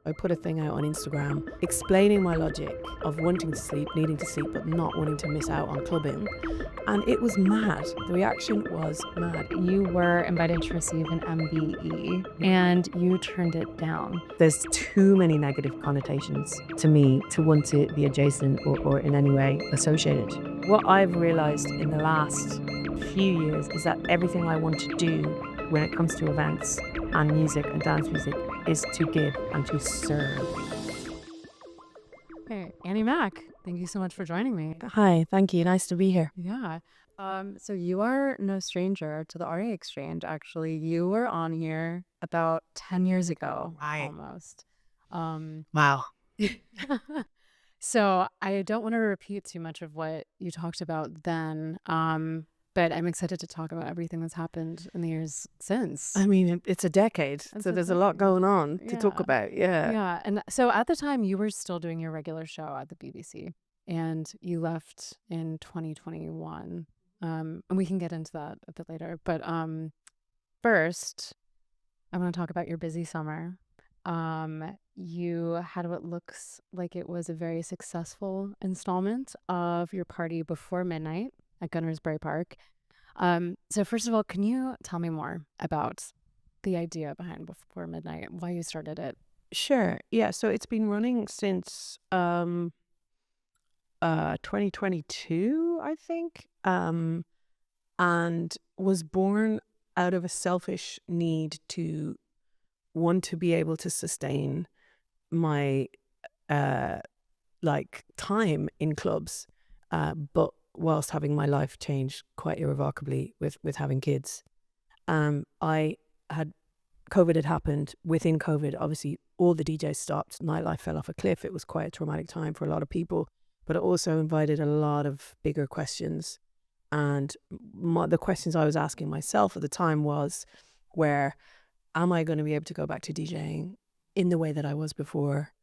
I put a thing out on Instagram explaining my logic of wanting to sleep, needing to sleep, but not wanting to miss out on clubbing. And it was mad. The reaction was mad. You were invited to receive an MBE and you turned it down. There's too many negative connotations to me to want to be adjacent or in any way associated. What I've realized in the last few years is that everything I want to do when it comes to events and music and dance music is to give and to serve. Hey, Annie Mac, thank you so much for joining me. Hi, thank you. Nice to be here. Yeah. So you are no stranger to the RA Exchange, actually. You were on here about 10 years ago, Right. almost. Wow. So I don't want to repeat too much of what you talked about then, but I'm excited to talk about everything that's happened in the years since. I mean, it's a decade, It's so a there's a lot decade. going on to talk Yeah. about. Yeah. Yeah. And so at the time, you were still doing your regular show at the BBC, and you left in 2021. And we can get into that a bit later. But first, I want to talk about your busy summer. You had what looks like it was a very successful installment of your party before midnight at Gunnersbury Park. So first of all, can you tell me more about the idea behind Before Midnight, why you started it? Sure. Yeah. So it's been running since 2022, I think, and was born out of a selfish need to want to be able to sustain my time in clubs, but whilst having my life change quite irrevocably with having kids. I had COVID had happened. Within COVID, obviously, all the DJs stopped. Nightlife fell off a cliff. It was quite a traumatic time for a lot of people, but it also invited a lot of bigger questions. And the questions I was asking myself at the time was, where am I going to be able to go back to DJing in the way that I was before,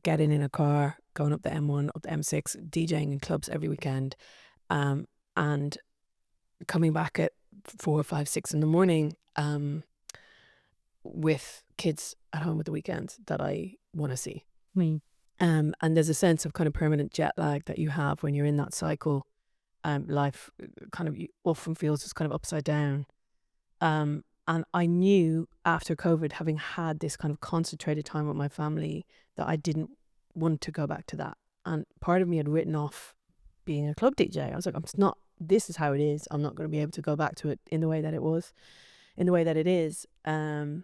getting in a car, going up the M1, up the M6, DJing in clubs every weekend, and coming back at 4, 5, 6 in the morning, with kids at home at the weekends that I want to see. And there's a sense of kind of permanent jet lag that you have when you're in that cycle. Life kind of often feels just kind of upside down. And I knew after COVID, having had this kind of concentrated time with my family, that I didn't want to go back to that. And part of me had written off being a club DJ. I was like, this is how it is. I'm not going to be able to go back to it in the way that it was, in the way that it is. And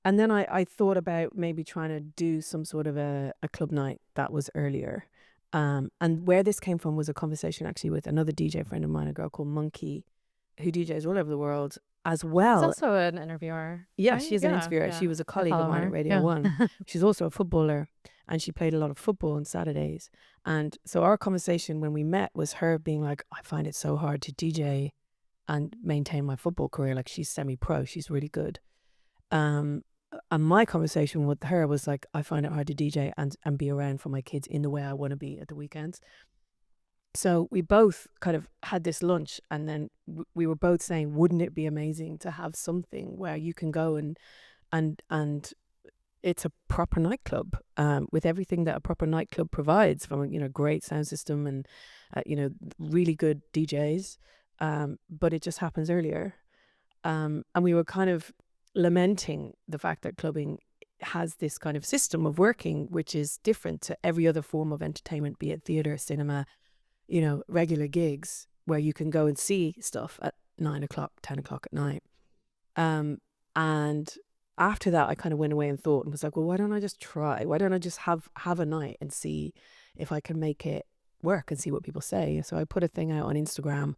then I thought about maybe trying to do some sort of a club night that was earlier. And where this came from was a conversation actually with another DJ friend of mine, a girl called Monkey, who DJs all over the world as She's well. also an interviewer. Yeah, right? she's an interviewer. She was a colleague of mine at Radio 1. She's also a footballer, and she played a lot of football on Saturdays. And so our conversation when we met was her being like, I find it so hard to DJ and maintain my football career. Like, she's semi-pro, she's really good. And my conversation with her was like, I find it hard to DJ and be around for my kids in the way I want to be at the weekends. So we both kind of had this lunch, and then we were both saying, wouldn't it be amazing to have something where you can go and it's a proper nightclub, with everything that a proper nightclub provides, from great sound system and really good DJs, but it just happens earlier. And we were kind of lamenting the fact that clubbing has this kind of system of working which is different to every other form of entertainment, be it theatre, cinema, regular gigs where you can go and see stuff at 9 o'clock, 10 o'clock at night. And after that, I kind of went away and thought and was like, well, why don't I just try? Why don't I just have a night and see if I can make it work and see what people say? So I put a thing out on Instagram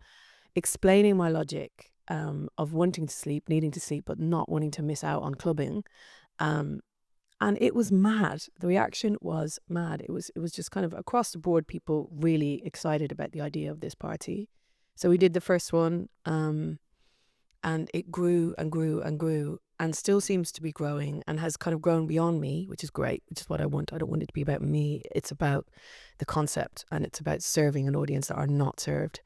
explaining my logic of wanting to sleep, needing to sleep, but not wanting to miss out on clubbing. And it was mad. The reaction was mad. It was just kind of across the board, people really excited about the idea of this party. So we did the first one, and it grew and grew and grew, and still seems to be growing, and has kind of grown beyond me, which is great, which is what I want. I don't want it to be about me. It's about the concept, and it's about serving an audience that are not served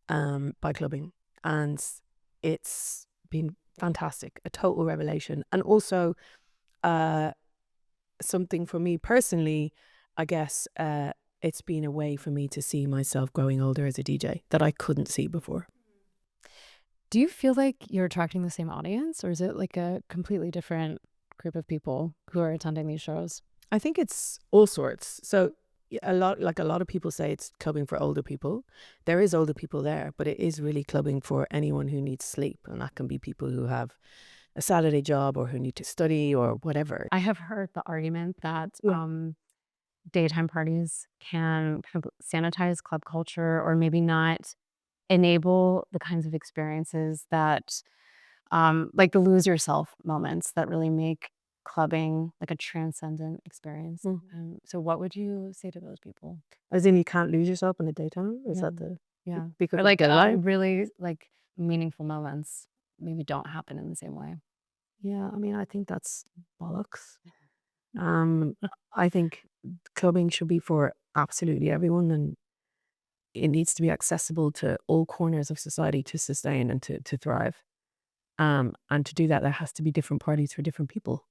by clubbing. And it's been fantastic, a total revelation. And also something for me personally, I guess it's been a way for me to see myself growing older as a DJ that I couldn't see before. Do you feel like you're attracting the same audience, or is it like a completely different group of people who are attending these shows? I think it's all sorts. So a lot of people say it's clubbing for older people. There is older people there, but it is really clubbing for anyone who needs sleep, and that can be people who have a Saturday job or who need to study or whatever. I have heard the argument that Yeah. daytime parties can kind of sanitize club culture, or maybe not enable the kinds of experiences that like the lose yourself moments that really make clubbing like a transcendent experience. So what would you say to those people? As in, you can't lose yourself in the daytime? Is that the Yeah. because Or of like the light? really like meaningful moments maybe don't happen in the same way. Yeah, I mean, I think that's bollocks. I think clubbing should be for absolutely everyone, and it needs to be accessible to all corners of society to sustain and to thrive. And to do that, there has to be different parties for different people.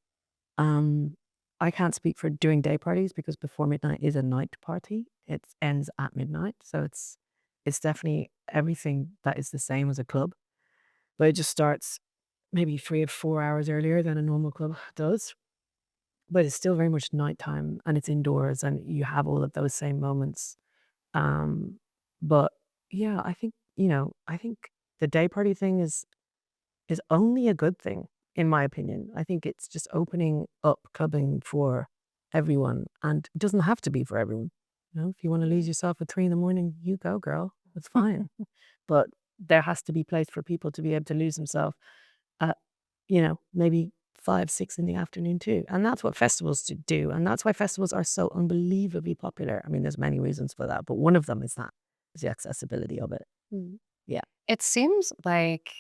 Um, I can't speak for doing day parties because before midnight is a night party. It ends at midnight, so it's definitely everything that is the same as a club, but it just starts maybe 3 or 4 hours earlier than a normal club does. But it's still very much nighttime and it's indoors and you have all of those same moments. Um, but yeah, I think the day party thing is only a good thing, in my opinion. I think it's just opening up clubbing for everyone, and it doesn't have to be for everyone. If you want to lose yourself at 3 in the morning, you go, girl. That's fine. But there has to be place for people to be able to lose themselves at, maybe 5, 6 in the afternoon too. And that's what festivals do. And that's why festivals are so unbelievably popular. I mean, there's many reasons for that, but one of them is the accessibility of it. Yeah. It seems like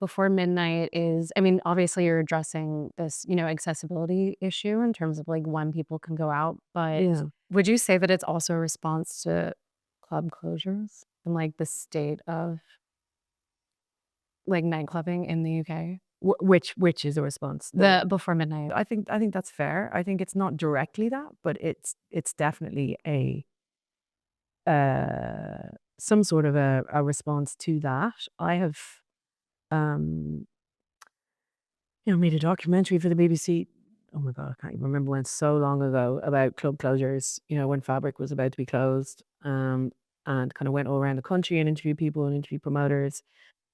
before midnight is, I mean, obviously you're addressing this, accessibility issue in terms of like when people can go out, but Yeah. would you say that it's also a response to club closures and like the state of like night clubbing in the UK? Which is a response. The before midnight. I think that's fair. I think it's not directly that, but it's definitely a some sort of a response to that. I have um made a documentary for the BBC. Oh my God, I can't even remember when, so long ago, about club closures, when Fabric was about to be closed. And kind of went all around the country and interviewed people and interviewed promoters.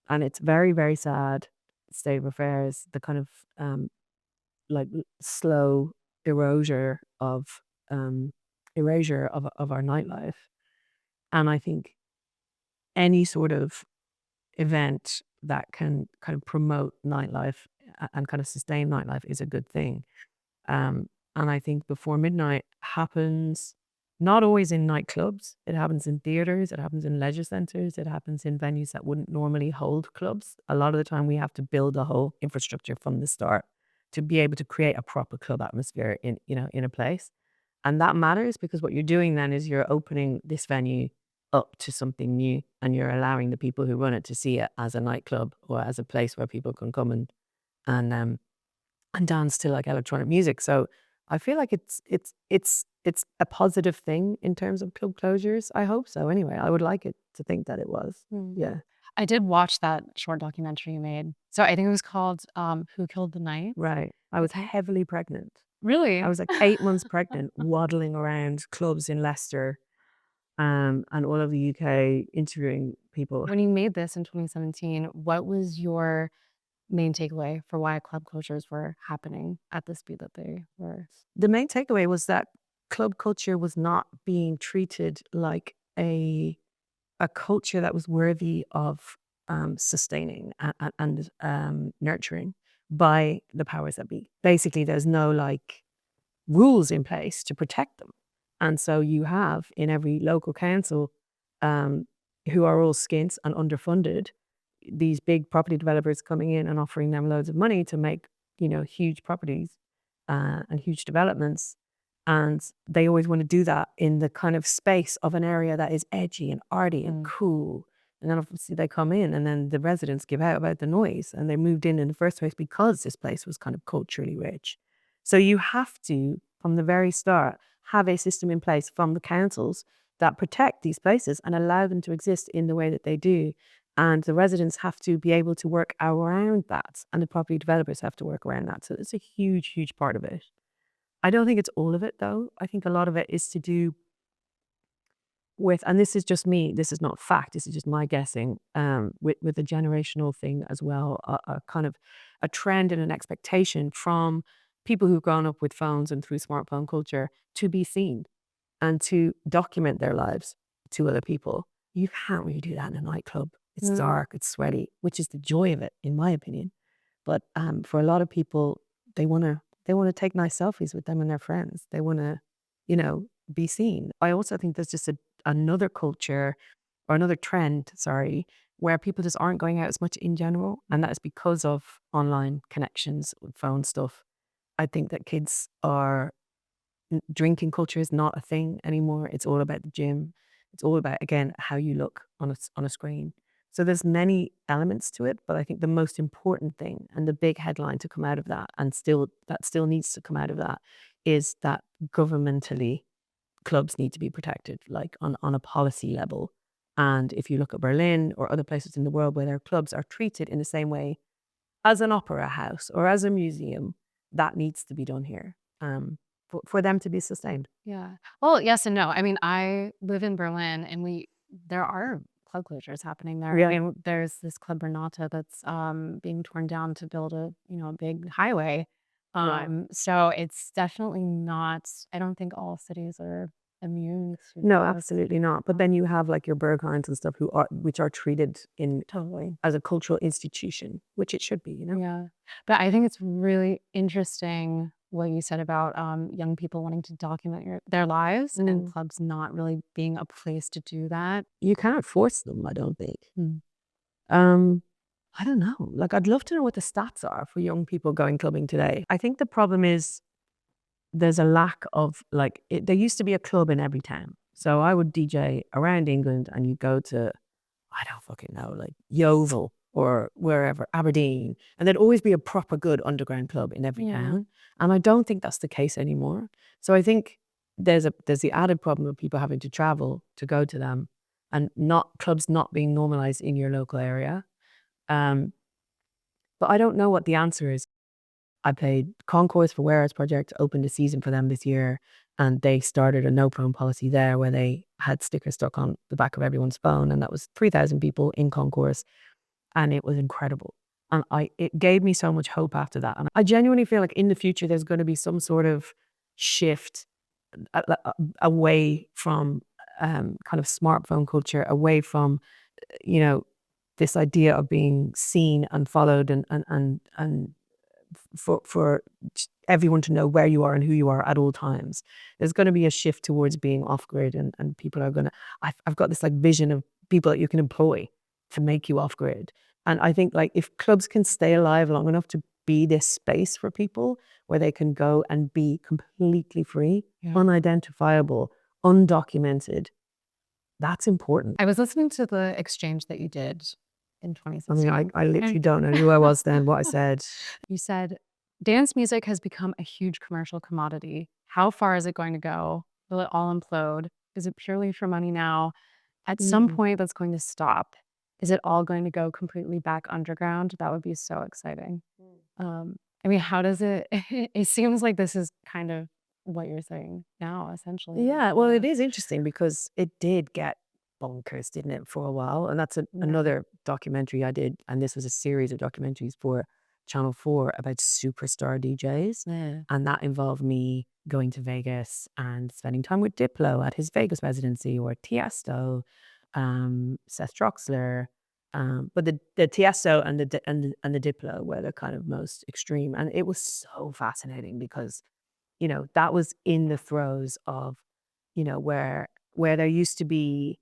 And it's very, very sad state of affairs, the kind of like slow erasure of our nightlife. And I think any sort of event that can kind of promote nightlife and kind of sustain nightlife is a good thing. And I think before midnight happens not always in nightclubs. It happens in theaters. It happens in leisure centers. It happens in venues that wouldn't normally hold clubs. A lot of the time, we have to build a whole infrastructure from the start to be able to create a proper club atmosphere in a place. And that matters because what you're doing then is you're opening this venue up to something new, and you're allowing the people who run it to see it as a nightclub or as a place where people can come and dance to like electronic music. So I feel like it's a positive thing in terms of club closures. I hope so. Anyway, I would like it to think that it was. Yeah. I did watch that short documentary you made. So I think it was called Who Killed the Night? Right. I was heavily pregnant. Really? I was like 8 months pregnant, waddling around clubs in Leicester, and all over the UK interviewing people. When you made this in 2017, what was your main takeaway for why club closures were happening at the speed that they were? The main takeaway was that club culture was not being treated like a culture that was worthy of sustaining and nurturing by the powers that be. Basically, there's no like rules in place to protect them. And so you have in every local council, who are all skint and underfunded, these big property developers coming in and offering them loads of money to make, huge properties and huge developments. And they always want to do that in the kind of space of an area that is edgy and arty and cool. And then obviously they come in and then the residents give out about the noise, and they moved in the first place because this place was kind of culturally rich. So you have to from the very start, have a system in place from the councils that protect these places and allow them to exist in the way that they do. And the residents have to be able to work around that, and the property developers have to work around that. So it's a huge, huge part of it. I don't think it's all of it, though. I think a lot of it is to do with, and this is just me, this is not fact, this is just my guessing, with the generational thing as well, a kind of a trend and an expectation from people who've grown up with phones and through smartphone culture to be seen and to document their lives to other people. You can't really do that in a nightclub. It's dark, it's sweaty, which is the joy of it, in my opinion. But for a lot of people, they wanna take nice selfies with them and their friends. They wanna, be seen. I also think there's just another culture or another trend, sorry, where people just aren't going out as much in general, and that is because of online connections with phone stuff. I think that kids are drinking culture is not a thing anymore. It's all about the gym. It's all about, again, how you look on a screen. So there's many elements to it, but I think the most important thing and the big headline to come out of that, and still needs to come out of that, is that governmentally clubs need to be protected, like on a policy level. And if you look at Berlin or other places in the world where their clubs are treated in the same way as an opera house or as a museum, that needs to be done here, for them to be sustained. Yeah. Well, yes and no. I mean, I live in Berlin and there are club closures happening there. I Yeah. mean, there's this Club Renata that's being torn down to build a big highway. Right. So it's definitely not, I don't think all cities are immune to No, this. absolutely not. But then you have like your Berghains and stuff which are treated Totally. as a cultural institution, which it should be, Yeah. But I think it's really interesting what you said about young people wanting to document their lives and clubs not really being a place to do that. You can't force them, I don't think. Mm. I don't know. Like, I'd love to know what the stats are for young people going clubbing today. I think the problem is there's a lack of there used to be a club in every town. So I would DJ around England and you go to, I don't fucking know, like Yeovil or wherever, Aberdeen, and there'd always be a proper good underground club in every town. And I don't think that's the case anymore. So I think there's the added problem of people having to travel to go to them and clubs not being normalized in your local area. But I don't know what the answer is. I played Concourse for Whereas Project, opened a season for them this year, and they started a no phone policy there where they had stickers stuck on the back of everyone's phone, and that was 3,000 people in Concourse, and it was incredible. And it gave me so much hope after that. And I genuinely feel like in the future there's going to be some sort of shift away from kind of smartphone culture, away from you know this idea of being seen and followed and for everyone to know where you are and who you are at all times. There's going to be a shift towards being off grid, and people are going to. I've got this like vision of people that you can employ to make you off grid. And I think like if clubs can stay alive long enough to be this space for people where they can go and be completely free, unidentifiable, undocumented, that's important. I was listening to the exchange that you did in I 2016. mean, I literally don't know who I was then, what I said. You said, dance music has become a huge commercial commodity. How far is it going to go? Will it all implode? Is it purely for money now? At some point, that's going to stop. Is it all going to go completely back underground? That would be so exciting. I mean, how does it, it seems like this is kind of what you're saying now, essentially. Yeah, well, it is interesting because it did get bonkers, didn't it, for a while? And that's another documentary I did, and this was a series of documentaries for Channel 4 about superstar DJs. And that involved me going to Vegas and spending time with Diplo at his Vegas residency, or Tiesto, Seth Troxler. But the Tiesto and the Diplo were the kind of most extreme. And it was so fascinating because that was in the throes of, where there used to be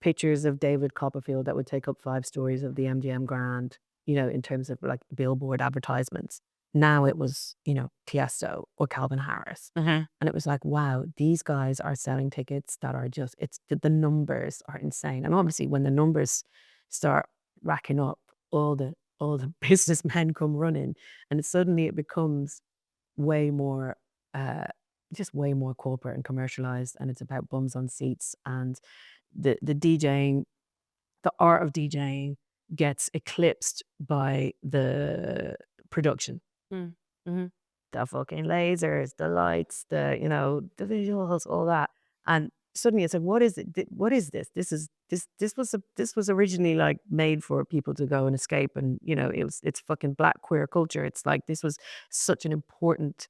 pictures of David Copperfield that would take up 5 stories of the MGM Grand, in terms of like billboard advertisements. Now it was, Tiesto or Calvin Harris. And it was like, wow, these guys are selling tickets that are just, the numbers are insane. And obviously when the numbers start racking up, all the businessmen come running, and suddenly it becomes way more just way more corporate and commercialized, and it's about bums on seats, and the DJing, the art of DJing gets eclipsed by the production. Mm-hmm. The fucking lasers, the lights, the the visuals, all that. And suddenly it's like, what is it? What is this? This was originally like made for people to go and escape, and it's fucking black queer culture. It's like this was such an important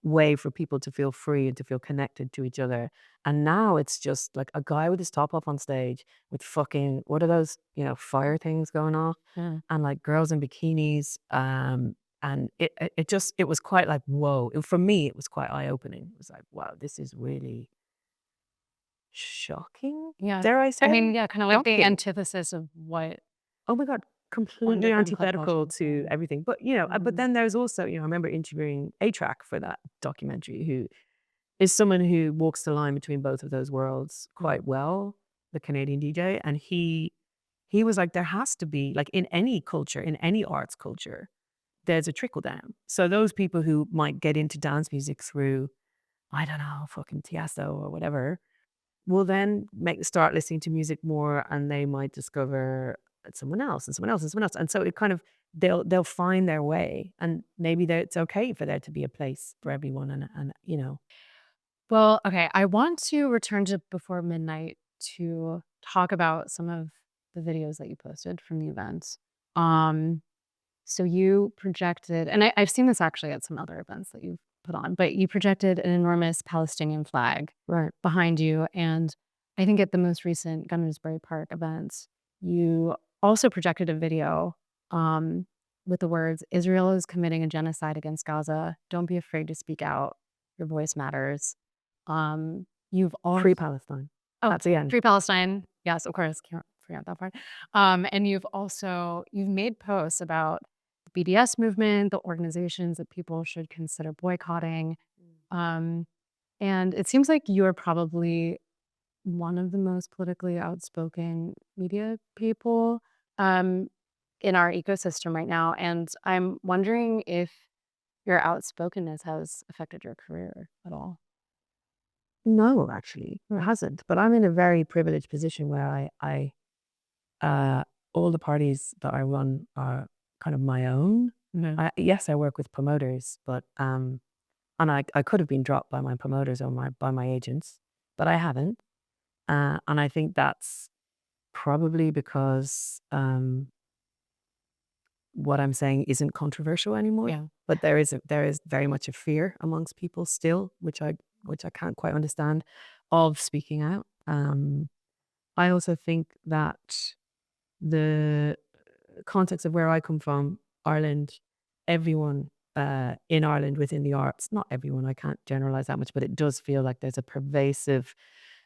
way for people to feel free and to feel connected to each other. And now it's just like a guy with his top up on stage with fucking, what are those, fire things going off, Yeah. and like girls in bikinis. And it was quite like, whoa. For me, it was quite eye-opening. It was like, wow, this is really shocking, Yeah. dare I I say? mean, yeah, kind of like the Shocking. antithesis of what Oh my God, completely different club antithetical cultures to are. everything. But but then there's also, I remember interviewing A-Track for that documentary, who is someone who walks the line between both of those worlds quite well, the Canadian DJ. And he was like, there has to be, like, in any culture, in any arts culture, there's a trickle down. So those people who might get into dance music through, I don't know, fucking Tiesto or whatever, will then start listening to music more, and they might discover someone else and someone else and someone else. And so it kind of, they'll find their way, and maybe it's okay for there to be a place for everyone. And Well, okay, I want to return to Before Midnight to talk about some of the videos that you posted from the event. Um, so you projected, and I've seen this actually at some other events that you've put on, but you projected an enormous Palestinian flag right. behind you. And I think at the most recent Gunnersbury Park events, you also projected a video um, with the words, "Israel is committing a genocide against Gaza. Don't be afraid to speak out. Your voice matters." You've all Free Palestine. Oh, That's the end. Free Palestine. Yes, of course. Can't forget that part. And you've made posts about the BDS movement, the organizations that people should consider boycotting. Um, and it seems like you're probably one of the most politically outspoken media people um, in our ecosystem right now. And I'm wondering if your outspokenness has affected your career at all. No, actually, it hasn't. But I'm in a very privileged position where uh, all the parties that I run are kind of my own. Mhm. Yes, I work with promoters, but and I could have been dropped by my promoters or by my agents, but I haven't. And I think that's probably because what I'm saying isn't controversial anymore. Yeah. But there is very much a fear amongst people still, which I can't quite understand, of speaking out. I also think that the context of where I come from, Ireland, everyone in Ireland within the arts, not everyone, I can't generalize that much, but it does feel like there's a pervasive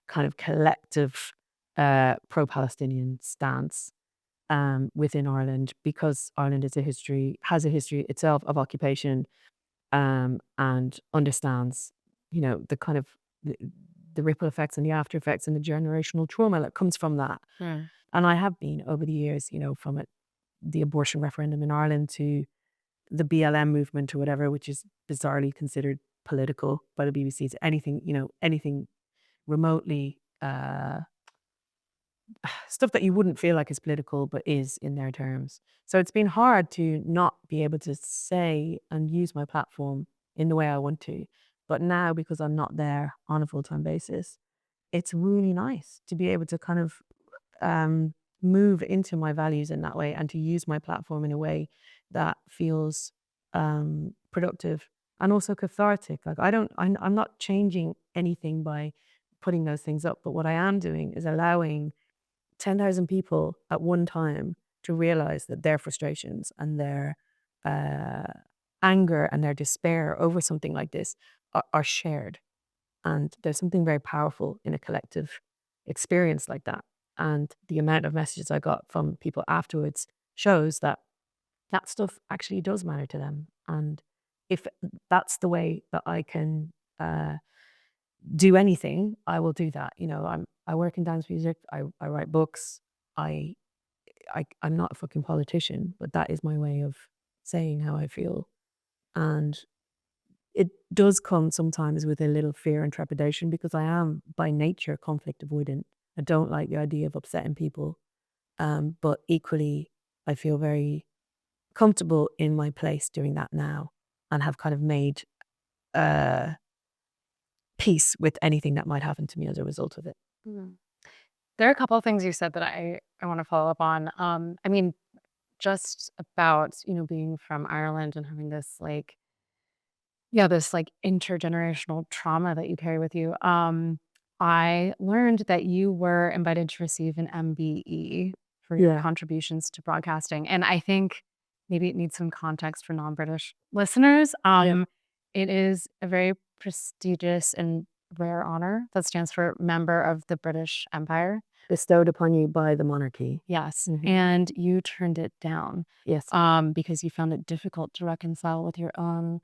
kind of collective pro-Palestinian stance within Ireland, because Ireland has a history itself of occupation, and understands, the kind of the ripple effects and the after effects and the generational trauma that comes from that. Yeah. And I have been over the years, from the abortion referendum in Ireland to the BLM movement or whatever, which is bizarrely considered political by the BBC, to anything, anything remotely stuff that you wouldn't feel like is political but is in their terms. So it's been hard to not be able to say and use my platform in the way I want to. But now, because I'm not there on a full-time basis, it's really nice to be able to kind of move into my values in that way, and to use my platform in a way that feels productive and also cathartic. Like, I'm not changing anything by putting those things up, but what I am doing is allowing 10,000 people at one time to realize that their frustrations and their uh, anger and their despair over something like this are shared. And there's something very powerful in a collective experience like that. And the amount of messages I got from people afterwards shows that that stuff actually does matter to them. And if that's the way that I can do anything, I will do that. I work in dance music. I write books. I, I'm not a fucking politician, but that is my way of saying how I feel. And it does come sometimes with a little fear and trepidation because I am by nature conflict avoidant. I don't like the idea of upsetting people. But equally, I feel very comfortable in my place doing that now and have kind of made peace with anything that might happen to me as a result of it. Mhm. There are a couple of things you said that I want to follow up on. I mean, just about, being from Ireland and having this this intergenerational trauma that you carry with you. I learned that you were invited to receive an MBE for your Yeah. contributions to broadcasting. And I think maybe it needs some context for non-British listeners. Yeah. It is a very prestigious and rare honor that stands for Member of the British Empire. Bestowed upon you by the monarchy. Yes. Mhm. And you turned it down Yes. because you found it difficult to reconcile with your own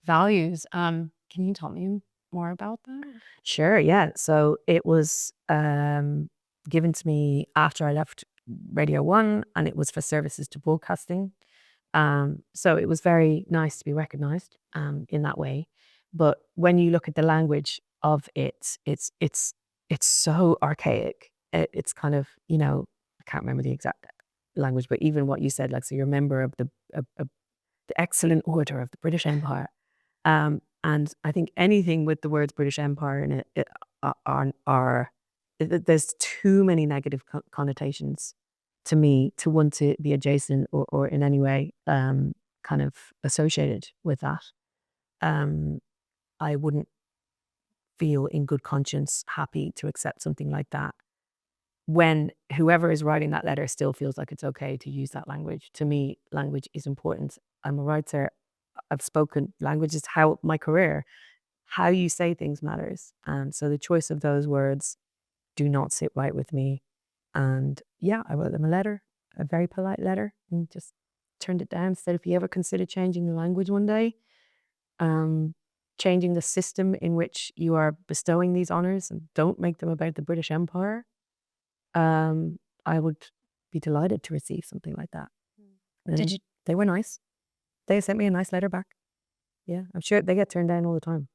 values. Can you tell me more about that? Sure. Yeah. So it was given to me after I left Radio 1 and it was for services to broadcasting. So it was very nice to be recognized in that way. But when you look at the language of it, it's so archaic. It's kind of, I can't remember the exact language, but even what you said, like, so you're a member of the excellent order of the British Empire. And I think anything with the words British Empire in it there's too many negative connotations to me to want to be adjacent or in any way kind of associated with that. Um, I wouldn't feel in good conscience happy to accept something like that when whoever is writing that letter still feels like it's okay to use that language. To me, language is important. I'm a writer. I've spoken. Language is how my career. How you say things matters. And so the choice of those words do not sit right with me. And yeah, I wrote them a letter, a very polite letter, and just turned it down. Said, if you ever consider changing the language one day, changing the system in which you are bestowing these honors and don't make them about the British Empire, I would be delighted to receive something like that. Did you? They were nice. They sent me a nice letter back. Yeah, I'm sure they get turned down all the time.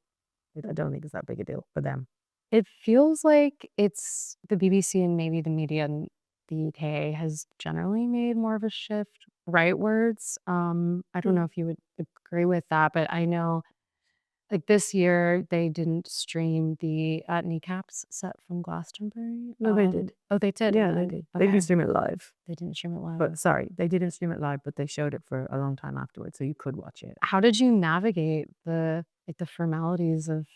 I don't think it's that big a deal for them. It feels like it's the BBC and maybe the media in the UK has generally made more of a shift rightwards. I don't know if you would agree with that, but I know like this year they didn't stream the kneecaps set from Glastonbury. No, they did. Oh, they did. Yeah, they did. They didn't stream it live. They didn't stream it live. But sorry, they didn't stream it live, but they showed it for a long time afterwards, so you could watch it. How did you navigate the formalities of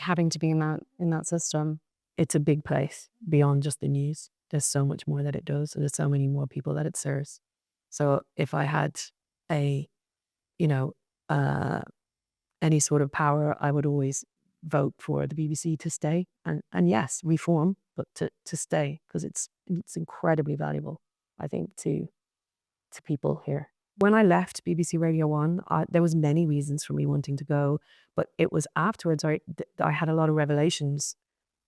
having to be in that system? It's a big place beyond just the news. There's so much more that it does. There's so many more people that it serves. So if I had a, you know, any sort of power, I would always vote for the BBC to stay and yes, reform, but to stay because it's incredibly valuable, I think, to people here. When I left BBC Radio 1, there was many reasons for me wanting to go, but it was afterwards I had a lot of revelations.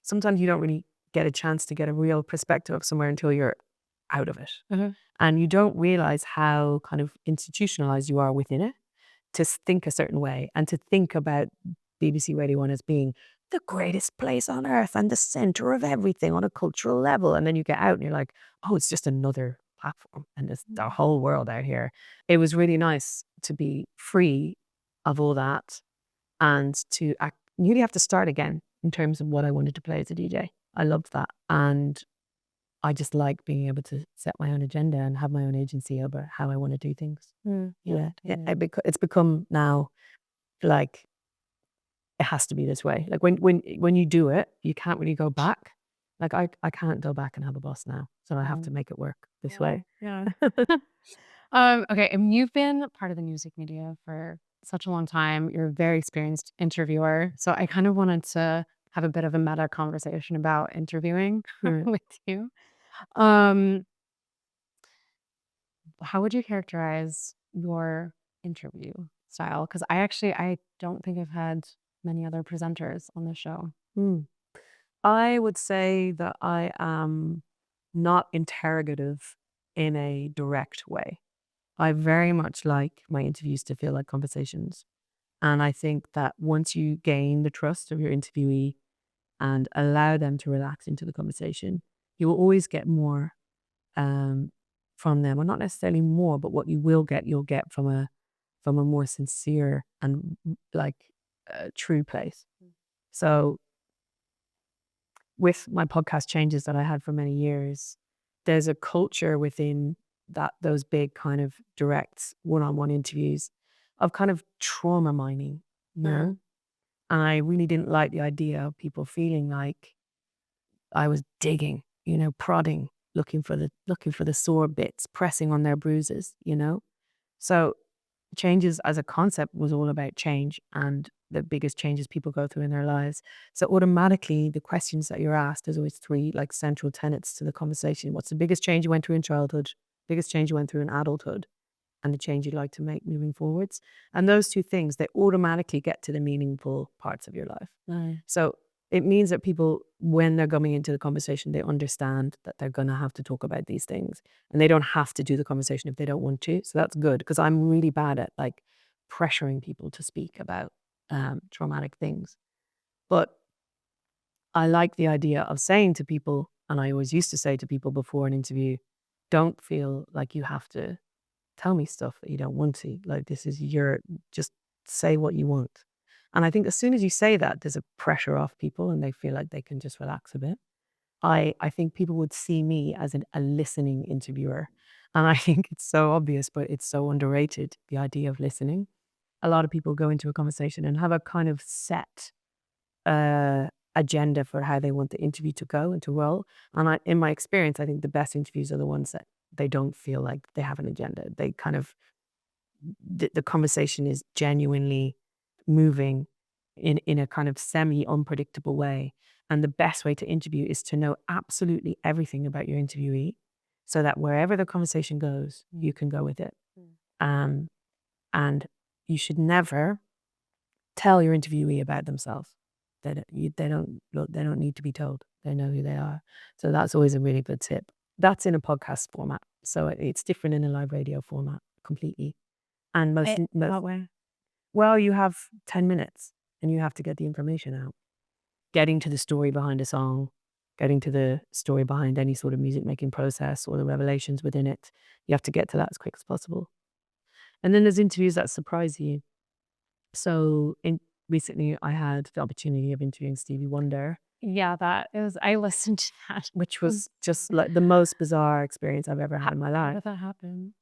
Sometimes you don't really get a chance to get a real perspective of somewhere until you're out of it. And you don't realize how kind of institutionalized you are within it to think a certain way and to think about BBC Radio 1 as being the greatest place on earth and the center of everything on a cultural level. And then you get out and you're like, oh, it's just another platform and there's the whole world out here. It was really nice to be free of all that and to really have to start again in terms of what I wanted to play as a DJ. I loved that. And I just like being able to set my own agenda and have my own agency over how I want to do things. Yeah. It's become now like it has to be this way. Like when you do it, you can't really go back. Like I can't go back and have a boss now. So I have to make it work this way. Yeah. Okay. And you've been part of the music media for such a long time. You're a very experienced interviewer. So I kind of wanted to have a bit of a meta conversation about interviewing with you. How would you characterize your interview style? Because I don't think I've had many other presenters on the show. I would say that I am not interrogative in a direct way. I very much like my interviews to feel like conversations. And I think that once you gain the trust of your interviewee and allow them to relax into the conversation, you will always get more from them, or not necessarily more, but what you will get, you'll get from a more sincere and like true place. So with my podcast changes that I had for many years, there's a culture within those big kind of direct one-on-one interviews of kind of trauma mining, you know? And I really didn't like the idea of people feeling like I was digging, prodding, looking for the sore bits, pressing on their bruises, So changes as a concept was all about change and the biggest changes people go through in their lives. So automatically the questions that you're asked, there's always three like central tenets to the conversation. What's the biggest change you went through in childhood? Biggest change you went through in adulthood? And the change you'd like to make moving forwards. And those two things, they automatically get to the meaningful parts of your life. Right. So it means that people, when they're coming into the conversation, they understand that they're going to have to talk about these things and they don't have to do the conversation if they don't want to. So that's good, because I'm really bad at like pressuring people to speak about traumatic things. But I like the idea of saying to people, and I always used to say to people before an interview, don't feel like you have to tell me stuff that you don't want to. Like, this is just say what you want. And I think as soon as you say that, there's a pressure off people and they feel like they can just relax a bit. I think people would see me as a listening interviewer. And I think it's so obvious, but it's so underrated, the idea of listening. A lot of people go into a conversation and have a kind of set agenda for how they want the interview to go and to roll. And in my experience, I think the best interviews are the ones that they don't feel like they have an agenda. They kind of, the conversation is genuinely moving in a kind of semi unpredictable way. And the best way to interview is to know absolutely everything about your interviewee so that wherever the conversation goes, you can go with it. And you should never tell your interviewee about themselves. They don't need to be told. They know who they are. So that's always a really good tip. That's in a podcast format. So it's different in a live radio format completely. And What way? well, you have 10 minutes and you have to get the information out. Getting to the story behind a song, getting to the story behind any sort of music making process or the revelations within it. You have to get to that as quick as possible. And then there's interviews that surprise you. So recently I had the opportunity of interviewing Stevie Wonder, Yeah, I listened to that. which was just like the most bizarre experience I've ever had in my How life. did that happen?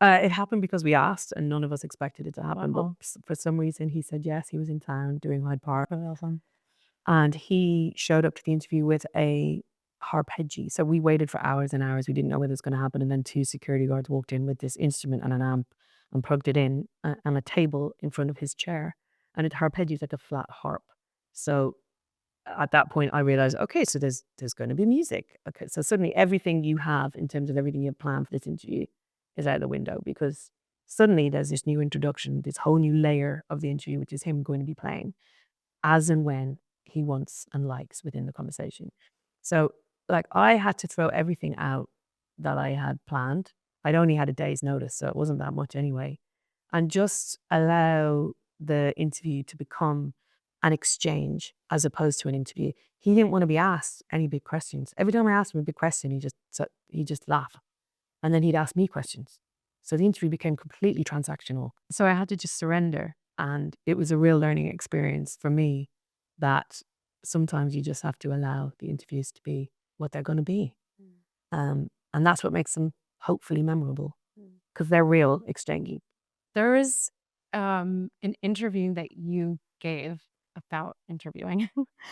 It happened because we asked and none of us expected it to happen. Wow. But for some reason he said yes, he was in town doing Hyde Park. Really awesome. And he showed up to the interview with a harpeggi. So we waited for hours and hours. We didn't know whether it was going to happen. And then two security guards walked in with this instrument and an amp and plugged it in on a table in front of his chair. And it harpeggi is like a flat harp. So at that point, I realized, okay, so there's going to be music. Okay, so suddenly everything you have in terms of everything you've planned for this interview is out the window, because suddenly there's this new introduction, this whole new layer of the interview, which is him going to be playing as and when he wants and likes within the conversation. So like I had to throw everything out that I had planned. I'd only had a day's notice, so it wasn't that much anyway. And just allow the interview to become an exchange as opposed to an interview. He didn't want to be asked any big questions. Every time I asked him a big question, he just laughed. And then he'd ask me questions. So the interview became completely transactional. So I had to just surrender. And it was a real learning experience for me that sometimes you just have to allow the interviews to be what they're going to be. And that's what makes them hopefully memorable, because they're real exchanging. There is an interview that you gave about interviewing.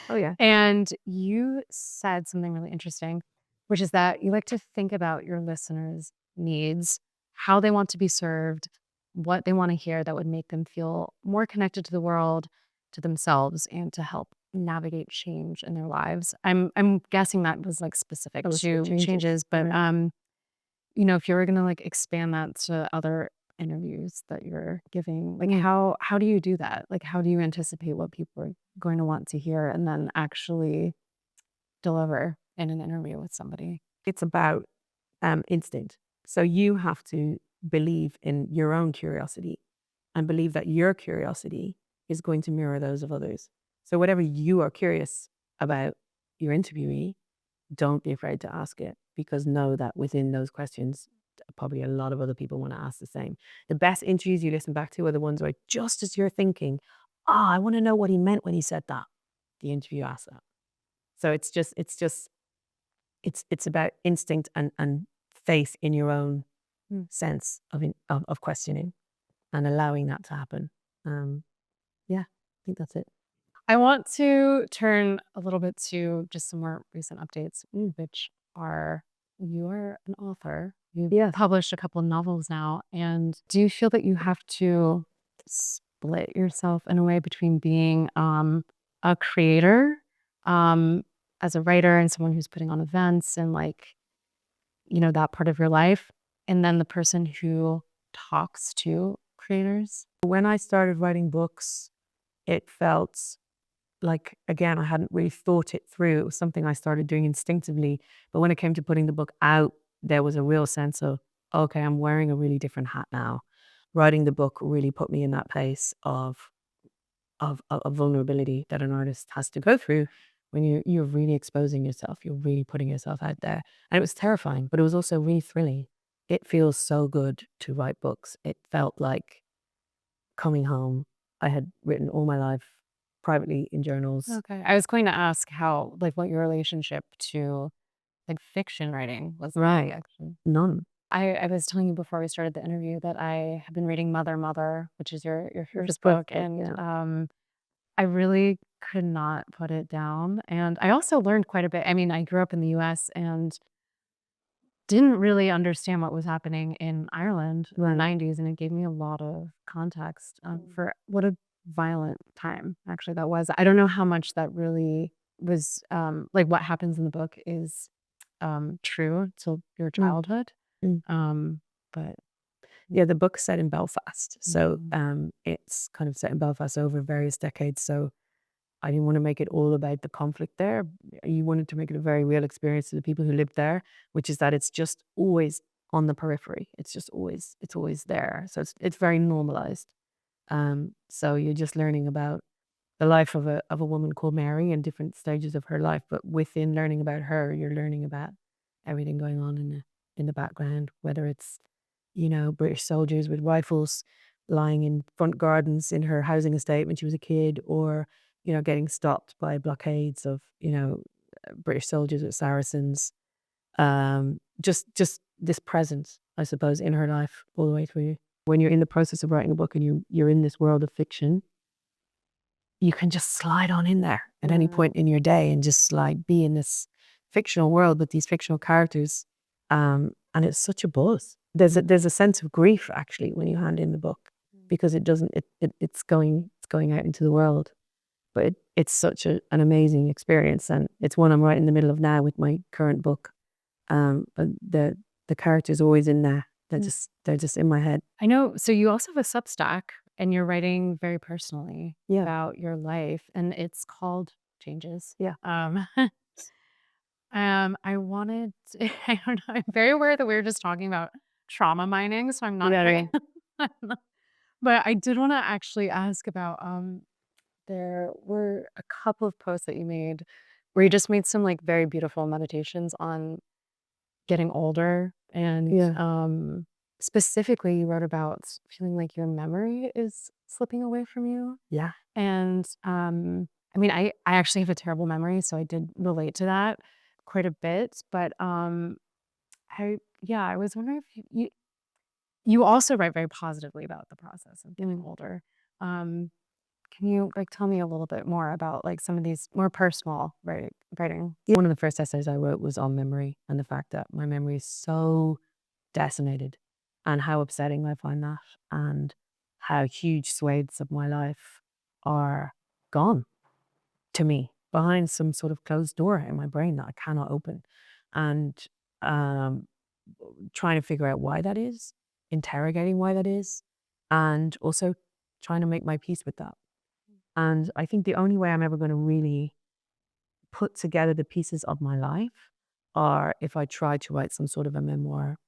Oh, yeah. And you said something really interesting, which is that you like to think about your listeners' needs, how they want to be served, what they want to hear that would make them feel more connected to the world, to themselves, and to help navigate change in their lives. I'm guessing that was like specific That was to changes. changes, but Right. if you were gonna like expand that to other interviews that you're giving, like Mm. how do you do that? Like how do you anticipate what people are going to want to hear and then actually deliver in an interview with somebody? It's about instinct. So you have to believe in your own curiosity and believe that your curiosity is going to mirror those of others. So whatever you are curious about your interviewee, don't be afraid to ask it, because know that within those questions, probably a lot of other people want to ask the same. The best interviews you listen back to are the ones where just as you're thinking, I want to know what he meant when he said that, the interview asked that. So it's about instinct and faith in your own sense of questioning and allowing that to happen. Yeah, I think that's it. I want to turn a little bit to just some more recent updates, which are you are an author. You've published a couple of novels now. And do you feel that you have to split yourself in a way between being a creator as a writer and someone who's putting on events and like, that part of your life, and then the person who talks to creators? When I started writing books, it felt like, again, I hadn't really thought it through. It was something I started doing instinctively. But when it came to putting the book out, there was a real sense of, okay, I'm wearing a really different hat now. Writing the book really put me in that place of vulnerability that an artist has to go through when you're really exposing yourself. You're really putting yourself out there. And it was terrifying, but it was also really thrilling. It feels so good to write books. It felt like coming home. I had written all my life privately in journals. Okay. I was going to ask how, like, what your relationship to like fiction writing was like, Right. actually. None. I was telling you before we started the interview that I have been reading Mother, which is your first first book, book, and yeah. I really could not put it down. And I also learned quite a bit. I mean, I grew up in the US and didn't really understand what was happening in Ireland in the 90s, and it gave me a lot of context for what a violent time actually that was. I don't know how much that really was like what happens in the book is true to your childhood. Mm. But Yeah, the book's set in Belfast. So it's kind of set in Belfast over various decades. So I didn't want to make it all about the conflict there. You wanted to make it a very real experience to the people who lived there, which is that it's just always on the periphery. It's always there. So it's very normalized. So you're just learning about the life of a woman called Mary and different stages of her life. But within learning about her, you're learning about everything going on in the background, whether it's, British soldiers with rifles lying in front gardens in her housing estate when she was a kid, or, getting stopped by blockades of, British soldiers with Saracens. Just this presence, I suppose, in her life all the way through. When you're in the process of writing a book and you're in this world of fiction, you can just slide on in there at any point in your day and just like be in this fictional world with these fictional characters. And it's such a buzz. There's a sense of grief actually when you hand in the book, because it's going out into the world. But it's such an amazing experience, and it's one I'm right in the middle of now with my current book. But the characters always in there. They're just in my head. I know. So you also have a Substack, and you're writing very personally Yeah. about your life, and it's called Changes. Yeah. I wanted to, I don't know. I'm very aware that we were just talking about trauma mining, so I'm not. Very. But I did want to actually ask about there were a couple of posts that you made where you just made some like very beautiful meditations on getting older, and Yeah. specifically you wrote about feeling like your memory is slipping away from you. Yeah. And I mean, I actually have a terrible memory, so I did relate to that quite a bit. But I was wondering if you also write very positively about the process of getting older. Can you like tell me a little bit more about like some of these more personal writing? One of the first essays I wrote was on memory and the fact that my memory is so decimated, and how upsetting I find that, and how huge swathes of my life are gone to me behind some sort of closed door in my brain that I cannot open. And um, trying to figure out why that is, interrogating why that is, and also trying to make my peace with that. And I think the only way I'm ever going to really put together the pieces of my life are if I try to write some sort of a memoir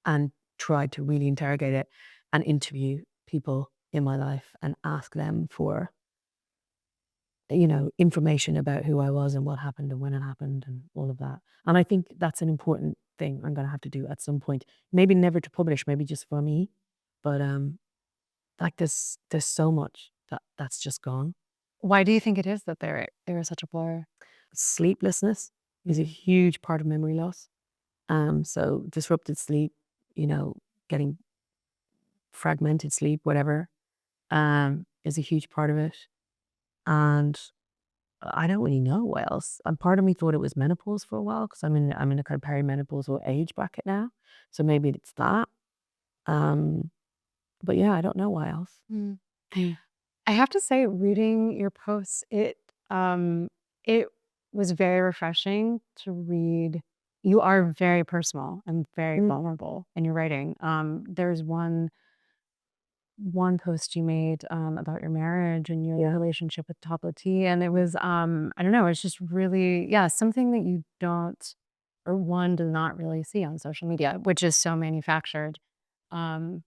and try to really interrogate it and interview people in my life and ask them for, information about who I was and what happened and when it happened and all of that. And I think that's an important thing I'm going to have to do at some point. Maybe never to publish, maybe just for me. But like there's so much that's just gone. Why do you think it is that they were such a blur? Sleeplessness is a huge part of memory loss. So disrupted sleep, getting fragmented sleep, whatever, is a huge part of it. And I don't really know what else. And part of me thought it was menopause for a while because I'm in a kind of perimenopausal age bracket now. So maybe it's that. But yeah, I don't know why else. Mm. I have to say, reading your posts, it was very refreshing to read. You are very personal and very vulnerable in your writing. There's one post you made about your marriage and your relationship with Top Tea, and it was I don't know, it's just really something that you don't or one does not really see on social media, which is so manufactured. Um,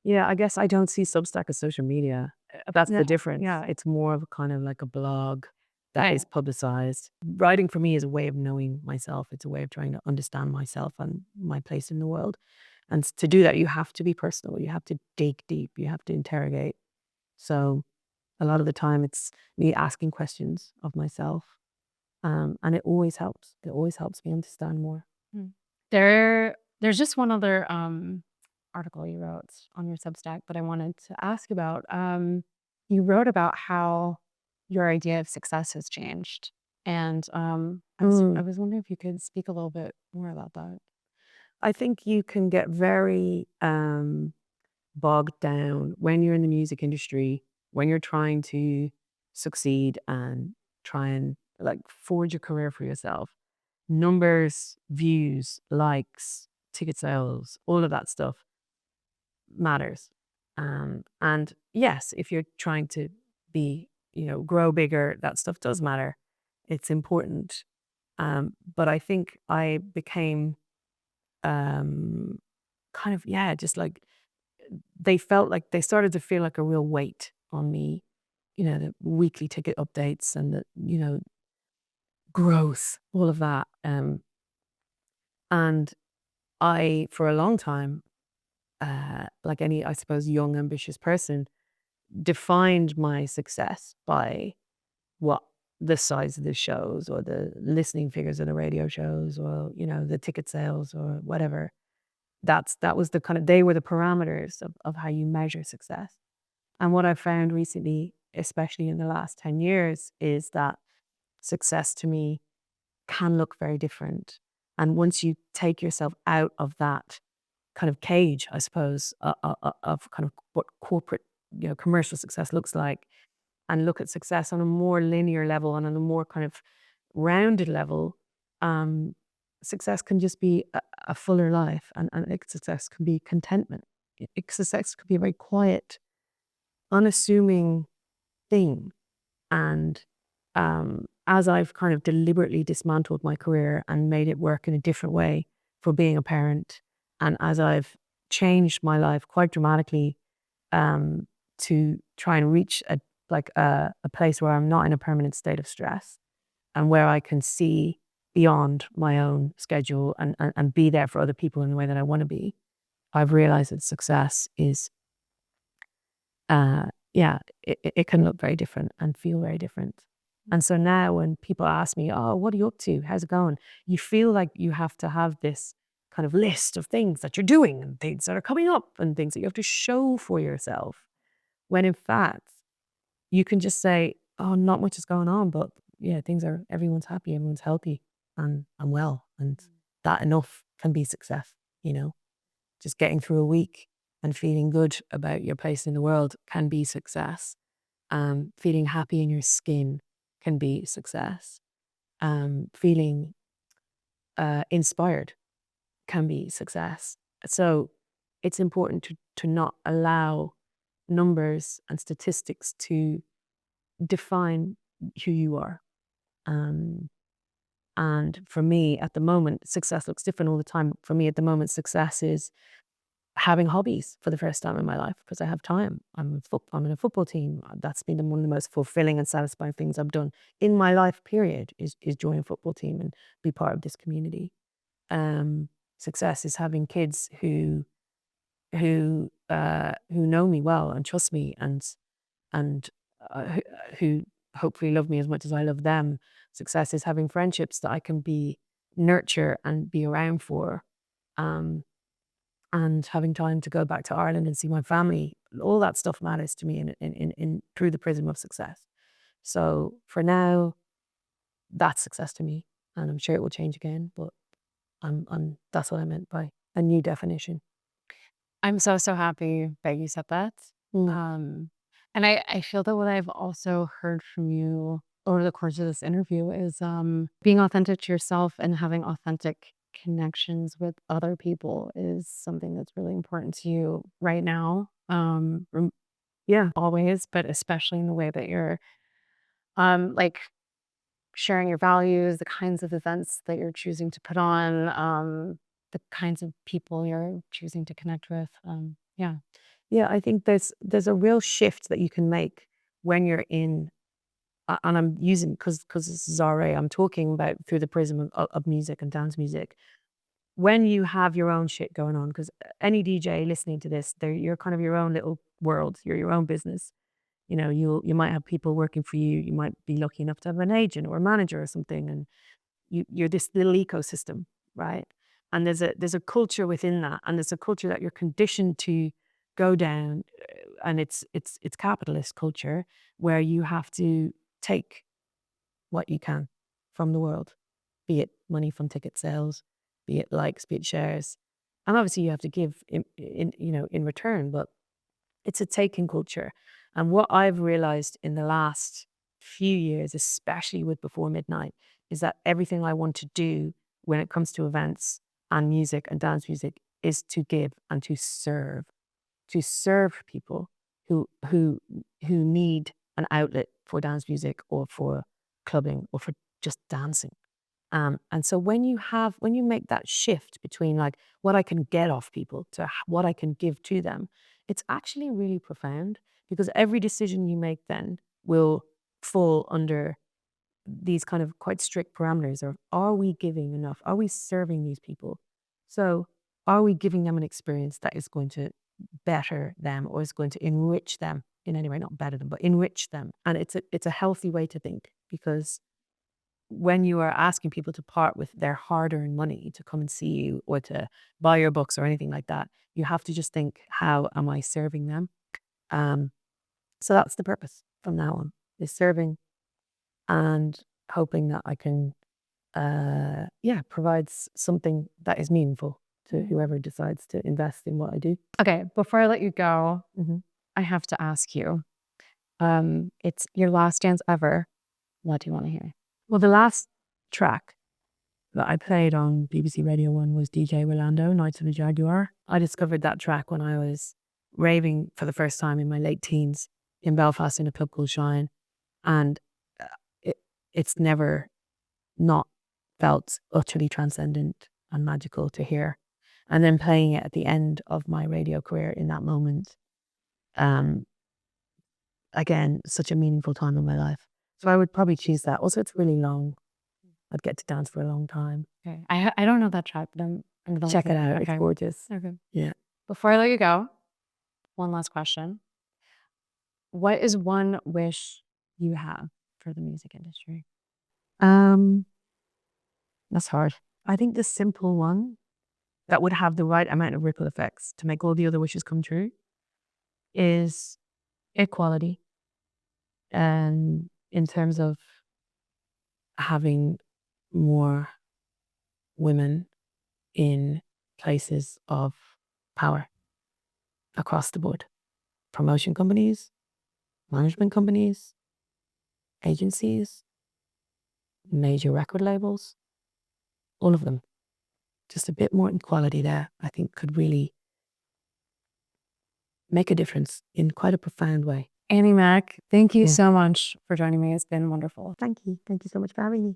Yeah, I guess I don't see Substack as social media. That's the difference. yeah, It's more of a kind of like a blog that right. is publicized. Writing for me is a way of knowing myself. It's a way of trying to understand myself and my place in the world. And to do that, you have to be personal. You have to dig deep. You have to interrogate. So a lot of the time, it's me asking questions of myself, and it always helps. It always helps me understand more. Mm. There's just one other article you wrote on your Substack that I wanted to ask about. You wrote about how your idea of success has changed, and I was wondering if you could speak a little bit more about that. I think you can get very bogged down when you're in the music industry, when you're trying to succeed and try and like forge a career for yourself. Numbers, views, likes, ticket sales, all of that stuff matters. And yes, if you're trying to be, grow bigger, that stuff does matter. It's important. But I think I became um, kind of, just like they started to feel like a real weight on me, the weekly ticket updates and the, growth, all of that. And I, for a long time, like any, I suppose, young, ambitious person, defined my success by what the size of the shows or the listening figures of the radio shows or, the ticket sales or whatever. That was the kind of, they were the parameters of how you measure success. And what I've found recently, especially in the last 10 years, is that success to me can look very different. And once you take yourself out of that kind of cage, I suppose, of kind of what corporate, commercial success looks like, and look at success on a more linear level and on a more kind of rounded level, um, success can just be a fuller life, and success can be contentment. Success could be a very quiet, unassuming thing. And as I've kind of deliberately dismantled my career and made it work in a different way for being a parent, and as I've changed my life quite dramatically to try and reach a place where I'm not in a permanent state of stress and where I can see beyond my own schedule and be there for other people in the way that I want to be, I've realized that success is it can look very different and feel very different. And so now when people ask me, oh, what are you up to? How's it going? You feel like you have to have this kind of list of things that you're doing and things that are coming up and things that you have to show for yourself. When in fact, you can just say, oh, not much is going on, but yeah, everyone's happy, everyone's healthy and well. And that enough can be success, just getting through a week and feeling good about your place in the world can be success. Feeling happy in your skin can be success. Feeling inspired can be success. So it's important to not allow numbers and statistics to define who you are. And for me at the moment, success looks different all the time. For me at the moment, success is having hobbies for the first time in my life because I have time. I'm in a football team. That's been one of the most fulfilling and satisfying things I've done in my life, period, is join a football team and be part of this community. Success is having kids who know me well and trust me and who hopefully love me as much as I love them. Success is having friendships that I can nurture and be around for. And having time to go back to Ireland and see my family. All that stuff matters to me in through the prism of success. So for now, that's success to me, and I'm sure it will change again. But that's what I meant by a new definition. I'm so happy that you said that. And I feel that what I've also heard from you over the course of this interview is being authentic to yourself and having authentic connections with other people is something that's really important to you right now. Yeah, always, but especially in the way that you're like sharing your values, the kinds of events that you're choosing to put on, the kinds of people you're choosing to connect with. Yeah. yeah. I think there's a real shift that you can make when you're in, and I'm using because this is RA. I'm talking about through the prism of music and dance music. When you have your own shit going on, because any DJ listening to this, you're kind of your own little world. You're your own business. You know, you might have people working for you. You might be lucky enough to have an agent or a manager or something, and you're this little ecosystem, right? And there's a culture within that, and there's a culture that you're conditioned to go down, and it's capitalist culture where you have to take what you can from the world, be it money from ticket sales, be it likes, be it shares, and obviously you have to give in return, but it's a taking culture. And what I've realized in the last few years, especially with Before Midnight, is that everything I want to do when it comes to events and music and dance music is to give and to serve people who need an outlet for dance music or for clubbing or for just dancing. And so when you make that shift between like what I can get off people to what I can give to them, it's actually really profound because every decision you make then will fall under these kind of quite strict parameters of, are we giving enough? Are we serving these people? So are we giving them an experience that is going to better them or is going to enrich them in any way? Not better them, but enrich them. And it's a healthy way to think, because when you are asking people to part with their hard-earned money to come and see you or to buy your books or anything like that, you have to just think, how am I serving them? So that's the purpose from now on, is serving and hoping that I can provide something that is meaningful to whoever decides to invest in what I do. Okay, before I let you go, I have to ask you, it's your last dance ever. What do you want to hear? Well, the last track that I played on BBC Radio 1 was DJ Rolando, Nights of the Jaguar. I discovered that track when I was raving for the first time in my late teens in Belfast in a club called Shine. And it's never not felt utterly transcendent and magical to hear. And then playing it at the end of my radio career in that moment, again, such a meaningful time in my life. So I would probably choose that. Also, it's really long. I'd get to dance for a long time. Okay, I don't know that track, but I'm gonna check it out. Okay. It's gorgeous. Okay. Yeah. Before I let you go, one last question. What is one wish you have for the music industry? That's hard. I think the simple one that would have the right amount of ripple effects to make all the other wishes come true is equality. And in terms of having more women in places of power across the board. Promotion companies, management companies, agencies, major record labels, all of them. Just a bit more equality there, I think, could really make a difference in quite a profound way. Annie Mac, thank you so much for joining me. It's been wonderful. Thank you. Thank you so much for having me.